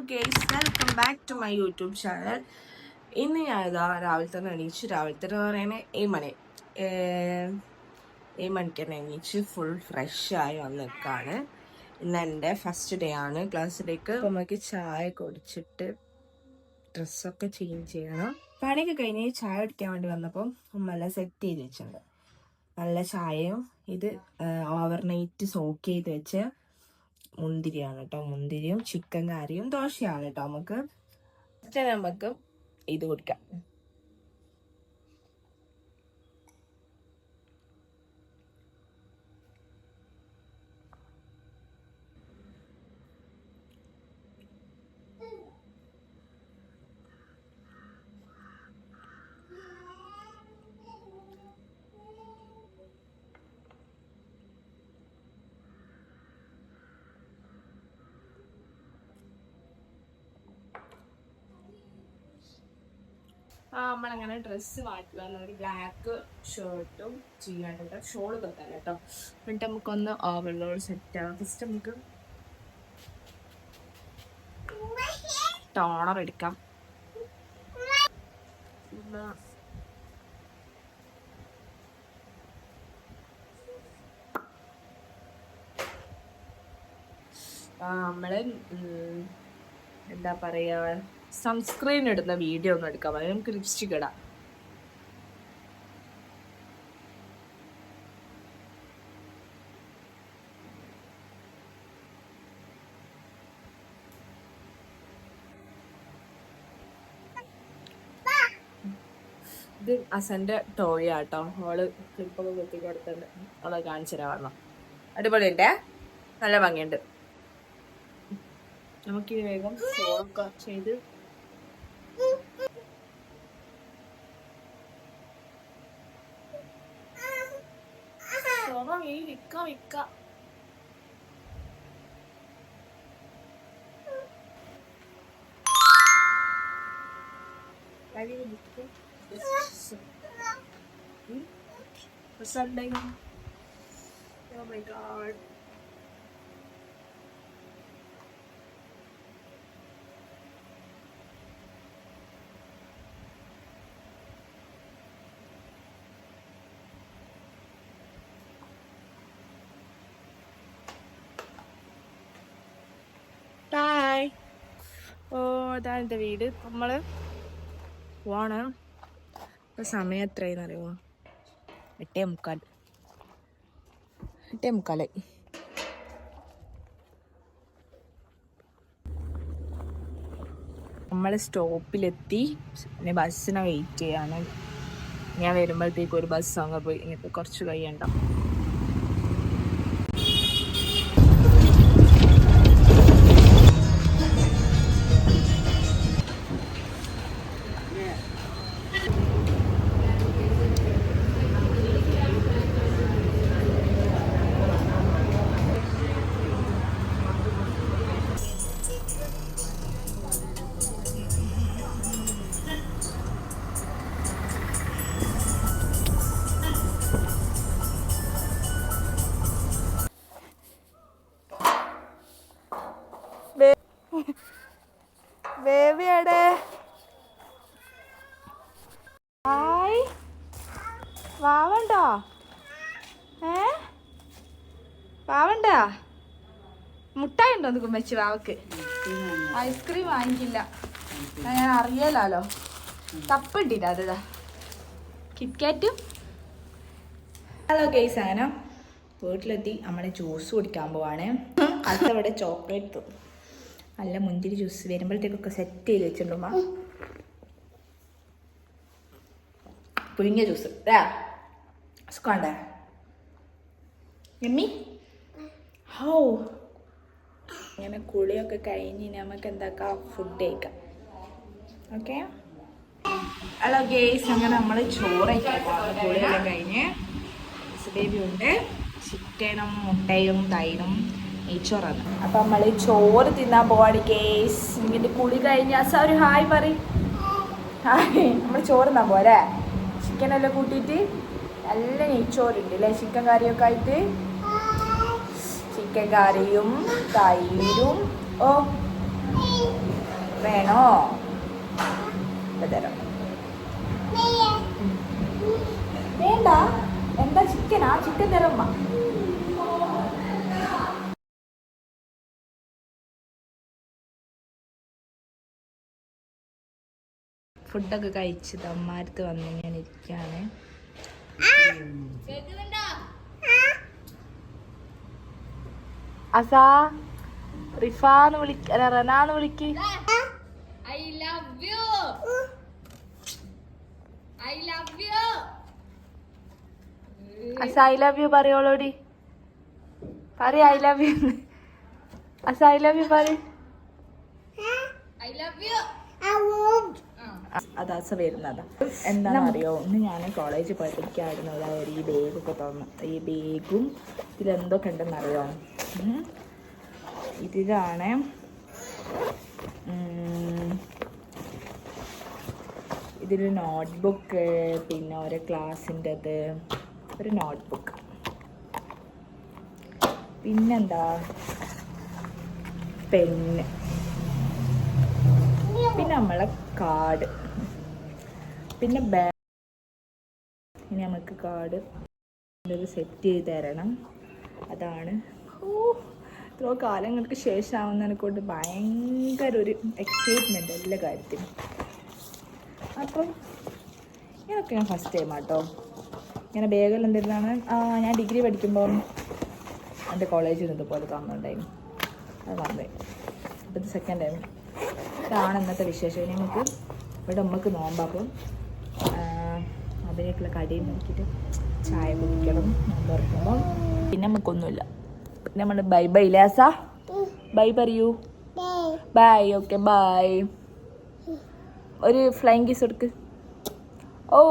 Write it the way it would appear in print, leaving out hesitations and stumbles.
Guys, welcome back to my YouTube channel. ഇന്ന് ഞാൻ രാവിലെ തന്നെ എണീച്ചു. രാവിലെ തന്നെ പറയുന്നത് 7 മണിക്ക് തന്നെ എണീച്ച് ഫുൾ ഫ്രഷായി വന്നിട്ടാണ്. ഇന്ന് എൻ്റെ ഫസ്റ്റ് ഡേ ആണ് ക്ലാസ്സിലേക്ക്. അപ്പോൾ നമുക്ക് ചായ കുടിച്ചിട്ട് ഡ്രസ്സൊക്കെ ചേഞ്ച് ചെയ്യണം. പണിയൊക്കെ കഴിഞ്ഞ് ചായ കുടിക്കാൻ വേണ്ടി വന്നപ്പോൾ ഉമ്മെല്ലാം സെറ്റ് ചെയ്ത് വെച്ചിട്ടുണ്ട്. നല്ല ചായയും ഇത് ഓവർനൈറ്റ് സോക്ക് ചെയ്ത് വെച്ച് മുന്തിരിയാണ് കേട്ടോ. മുന്തിരിയും ചിക്കൻ കറിയും ദോശയാണ് കേട്ടോ. നമുക്ക് ഇത് കുടിക്കാം. നമ്മളങ്ങനെ ഡ്രസ്സ് മാറ്റുക. ഒരു ബ്ലാക്ക് ഷർട്ടും ചെയ്യാനുണ്ട്, ഷോള് വെക്കാൻ കേട്ടോ. എന്നിട്ട് നമുക്കൊന്ന് ഓവർലോഡ് സെറ്റ് ആവാം. ഫസ്റ്റ് നമുക്ക് ടോണർ എടുക്കാം. നമ്മള് എന്താ പറയാ, സൺസ്ക്രീൻ ഇടുന്ന വീഡിയോ ഒന്നും എടുക്കാൻ പറയാം. നമുക്ക് ലിപ്സ്റ്റിക് ഇടാം. ഇത് അസന്റെ ടോയ് ആട്ടോ. അവള് ക്ലിപ്പൊക്കെ കുത്തി കൊടുത്തിട്ടുണ്ട്. അവളെ കാണിച്ചു തരാൻ പറഞ്ഞു. അടിപൊളിയുണ്ടേ, നല്ല ഭംഗിയുണ്ട്. നമുക്കിത് വേഗം സോളൊക്കെ ചെയ്ത് വിക്കാം. Oh my god. Bye. ഇതാണ് എൻ്റെ വീട്. നമ്മള് പോണം. ഇപ്പൊ സമയം എത്രയെന്ന് അറിയുമോ? 8:45. നമ്മൾ സ്റ്റോപ്പിലെത്തി. പിന്നെ ബസ്സിനെ വെയിറ്റ് ചെയ്യാണ്. ഞാൻ വരുമ്പോഴത്തേക്ക് ഒരു ബസ് അങ്ങ് പോയി. ഇനിയിപ്പോൾ കുറച്ച് കഴിയണ്ട. ബേബിയുടെ ഹായ്, വാവണ്ടോ? വാവണ്ടാ? മുട്ടായി ഉണ്ടോ നിൽക്കും വെച്ച് വാവക്ക്? ഐസ്ക്രീം വാങ്ങിക്കില്ല, ഞാൻ അറിയാലോ. തപ്പുണ്ടില്ല അതാ കിറ്റ്കാറ്റും. ഹലോ ഗൈസ്, അങ്ങനെ വീട്ടിലെത്തി. നമ്മളെ ജ്യൂസ് കുടിക്കാൻ പോവാണ്. അടുത്തവിടെ ചോക്ലേറ്റ്, നല്ല മുന്തിരി ജ്യൂസ് വരുമ്പോഴത്തേക്കൊക്കെ സെറ്റ് ചെയ്ത് വെച്ചിട്ടുണ്ടോ. പുഴുങ്ങിയ ജ്യൂസ് സുഖണ്ടേ എമ്മി? ഹോ, ഇങ്ങനെ കുളിയൊക്കെ കഴിഞ്ഞ് നമുക്ക് എന്താക്കാം, ഫുഡ് കഴിക്കാം. ഓക്കെ. ഹലോ ഗേസ്, അങ്ങനെ നമ്മൾ ചോറ് കഴിക്കാൻ പോകാം. കുളിയെല്ലാം കഴിഞ്ഞ് ബേബി ഉണ്ട്. ചിക്കനും മുട്ടയും തൈരും നെയ്ച്ചോറാണ്. അപ്പം നമ്മൾ ചോറ് തിന്നാൻ പോവാണ് ഗേസ്. ഇങ്ങനെ കുളി കഴിഞ്ഞ ഒരു ഹായ് പറയും. ഹായ്, നമ്മൾ ചോറ് തിന്നാൻ പോവാ അല്ലേ? ചിക്കനെല്ലാം കൂട്ടിയിട്ട് നല്ല നെയ്ച്ചോറുണ്ട് അല്ലേ, ചിക്കൻ കറിയൊക്കെ ആയിട്ട്. ചിക്കൻ കറിയും തൈരും വേണോ? തരാം. വേണ്ട. എന്താ ചിക്കനാ? ചിക്കൻ തരമ്മ. ഫുഡൊക്കെ കഴിച്ചത് അമ്മാരത്ത് വന്ന് ഞാൻ ഇരിക്കുകയാണ്. അസാ റിഫാന്ന് വിളിക്ക, റനാന്ന് വിളിക്ക്. അസ ഐ ലവ് യു പറയോളോടി. പറ ഐ ലവ് യു. അസ ഐ ലവ് യു പറ. അതാസ വരുന്നതാ. എന്താണെന്നറിയോ, ഇന്ന് ഞാൻ കോളേജിൽ പോയപ്പോഴേക്കായിരുന്നു അതായത് ഈ ബാഗൊക്കെ തന്നു. ഈ ബാഗും ഇതിലെന്തൊക്കെ ഉണ്ടെന്നറിയോ? ഇതിലാണ് ഇതിൽ നോട്ട്ബുക്ക്, പിന്നെ ഓരോ ക്ലാസ്സിൻ്റെത്, ഒരു നോട്ട്ബുക്ക്, പിന്നെന്താ പെന്ന്, പിന്നെ നമ്മളെ കാർഡ്, പിന്നെ ബാഗ്. ഇനി നമുക്ക് കാർഡ് സെറ്റ് ചെയ്ത് തരണം. അതാണ് ഇത്രയോ കാലങ്ങൾക്ക് ശേഷമാവുന്നതിനെ കൊണ്ട് ഭയങ്കര ഒരു എക്സൈറ്റ്മെൻറ്റ് എല്ലാ കാര്യത്തിനും. അപ്പം ഇതൊക്കെ ഞാൻ ഫസ്റ്റ് ടൈം ആട്ടോ ഇങ്ങനെ ബാഗെല്ലാം എന്തിരുന്നാണ്. ഞാൻ ഡിഗ്രി പഠിക്കുമ്പം എൻ്റെ കോളേജിൽ നിന്ന് ഇതുപോലെ തന്നിട്ടുണ്ടായിരുന്നു. അത് വന്നേ. അപ്പം ഇത് സെക്കൻഡ് ടൈം. ഇതാണ് ഇന്നത്തെ വിശേഷം. ഇനി നമുക്ക് ഇവിടെ നമുക്ക് നോമ്പാപ്പം അതിനേക്കുള്ള കടിയും നോക്കിയിട്ട് ചായ കുടിക്കണം നോമ്പ് തുറക്കുമ്പം. പിന്നെ നമുക്കൊന്നുമില്ല. പിന്നെ നമ്മൾ ബൈ ബൈ ലാസ. ബൈ പറയൂ. ബൈ. Okay bye. ഒരു ഫ്ലൈങ് കിസ് എടുക്ക്. ഓ